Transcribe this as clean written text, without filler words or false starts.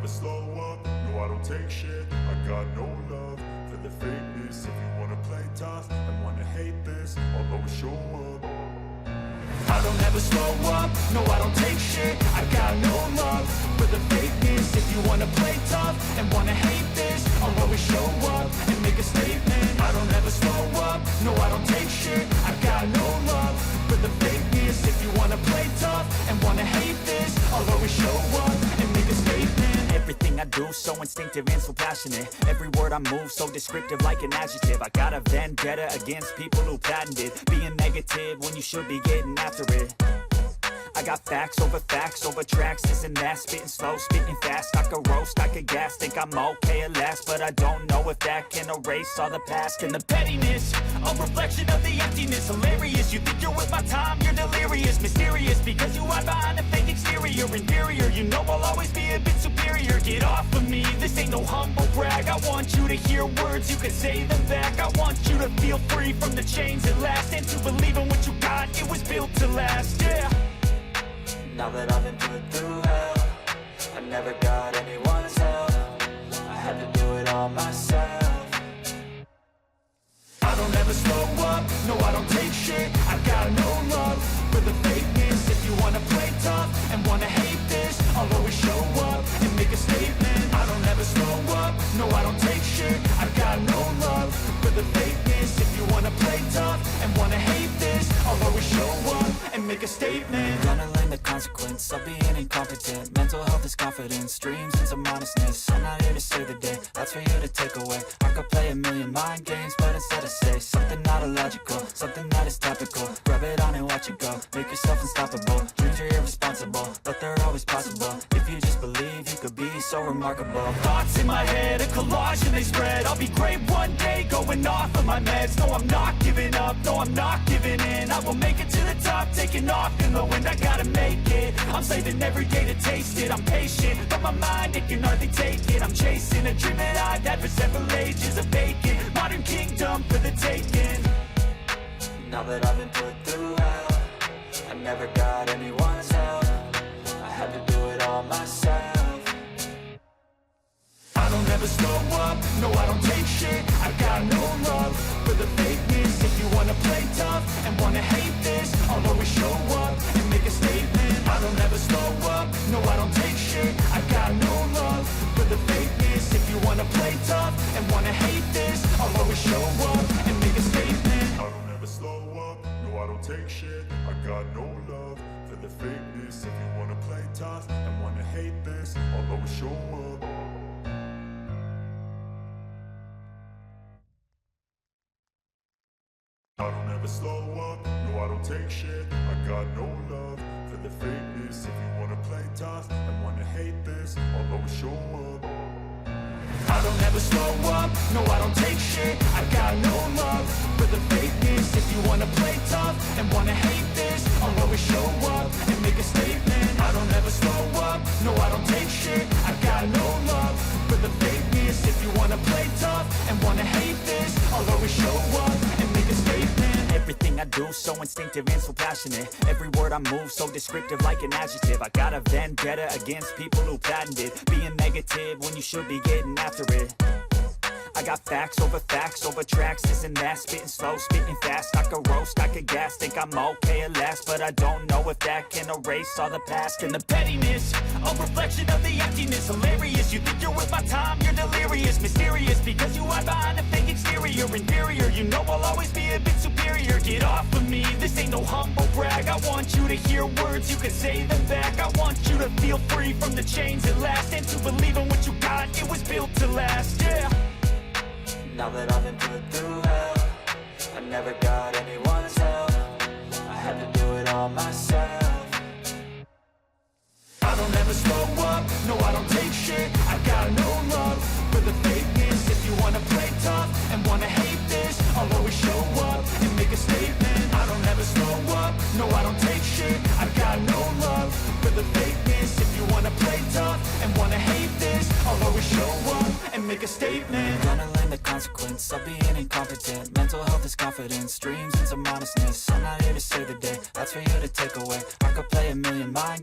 never slow up, no I don't take shit. I got no love for the fakeness. If you wanna play tough and wanna hate this, I'll always show up. I don't ever slow up, no I don't take shit. I got no love for the fakeness. If you wanna play tough and wanna hate this, I'll always show up and make a statement. I don't ever slow up, no I don't take shit. I got no love for the fakeness. If you wanna play tough and wanna hate this, I'll always show up and make a statement. Everything I do so instinctive and so passionate. Every word I move so descriptive like an adjective. I got a vendetta against people who patented being negative when you should be getting after it. I got facts over tracks, this and that. Spitting slow, spitting fast. I could roast, I could gas. Think I'm okay at last, but I don't know if that can erase all the past. And the pettiness, a reflection of the emptiness. Hilarious, you think you're worth my time, you're delirious. Mysterious, because you hide behind a fake exterior. Inferior, you know I'll always be a bit superior. Get off of me, this ain't no humble brag. I want you to hear words, you can say them back. I want you to feel free from the chains at last, and to believe in what you got, it was built to last, yeah. Now that I've been put through hell, I never got anyone's help. I had to do it all myself. I don't ever slow up, no I don't take shit. I got no love for the fakeness. If you wanna play tough and wanna hate this, I'll always show up and make a statement. I don't ever slow up, no I don't take shit. I got no love for the fakeness. If you wanna play tough and wanna hate this, I'll always show up and make a statement. Gonna learn the consequence of being incompetent. Mental health is confidence, dreams and some honestness. I'm not here to save the day, that's for you to take away. I could play a million mind games, but instead I say something not illogical, something that is topical. Rub it on and watch it go, make yourself unstoppable. Dreams are irresponsible, but they're always possible. If you just believe, you could be so remarkable. Thoughts in my head, a collage and they spread. I'll be great one day, going off of my meds. No, I'm not giving up, no, I'm not giving in. I will make it to the top, taking off in the wind. I gotta make it, I'm saving every day to taste it. I'm patient, but my mind, it can hardly take it. I'm chasing a dream that I've had for several ages. A vacant, modern kingdom for the taking. Now that I've been put through hell, I never got anyone's help. I had to do it all myself. I don't ever slow up, no I don't take shit. I got no love for the fakeness. If you wanna play tough and wanna hate this, I'll always show up and make a statement. I don't ever slow up, no I don't take shit. I got no love for the fakeness. If you wanna play tough and wanna hate this, I'll always show up and make a statement. I don't ever slow up, no I don't take shit. I got no love for the fakeness. If you wanna play tough and wanna hate this, I'll always show up. I don't ever slow up, no I don't take shit. I got no love for the fakeness. If you wanna play tough and wanna hate this, I'll always show up. I don't ever slow up, no I don't take shit. I got no love for the fakeness. If you wanna play tough and wanna hate this, I'll always show up and make a statement. I don't ever slow up, no I don't take shit. I got no love for the fakeness. If you wanna play tough and wanna hate this, I'll always show up and make a statement. Everything I do so instinctive and so passionate. Every word I move so descriptive like an adjective. I got a vendetta against people who patented being negative when you should be getting after it. I got facts over tracks, this and that. Spitting slow, spitting fast. I could roast, I could gas. Think I'm okay at last, but I don't know if that can erase all the past. And the pettiness, a reflection of the emptiness. Hilarious, you think you're worth my time, you're delirious. Mysterious, because you hide behind a fake exterior. Inferior, you know I'll always be a bit superior. Get off of me, this ain't no humble brag. I want you to hear words, you can say them back. I want you to feel free from the chains at last, and to believe in what you got, it was built to last, yeah. Now that I've been put through hell, I never got anyone's help. I had to do it all myself. I don't ever slow up, no I don't take shit. I got no love for the fakeness. If you wanna play tough and wanna hate this, I'll always show up and make a statement. I don't ever slow up, no I don't take shit. I got no love for the fakeness. If you wanna play tough and wanna hate this, I'll always show up and make a statement. Gonna learn the consequence of being incompetent. Mental health is confidence, dreams and some honestness. I'm not here to save the day, that's for you to take away. I could play a million mind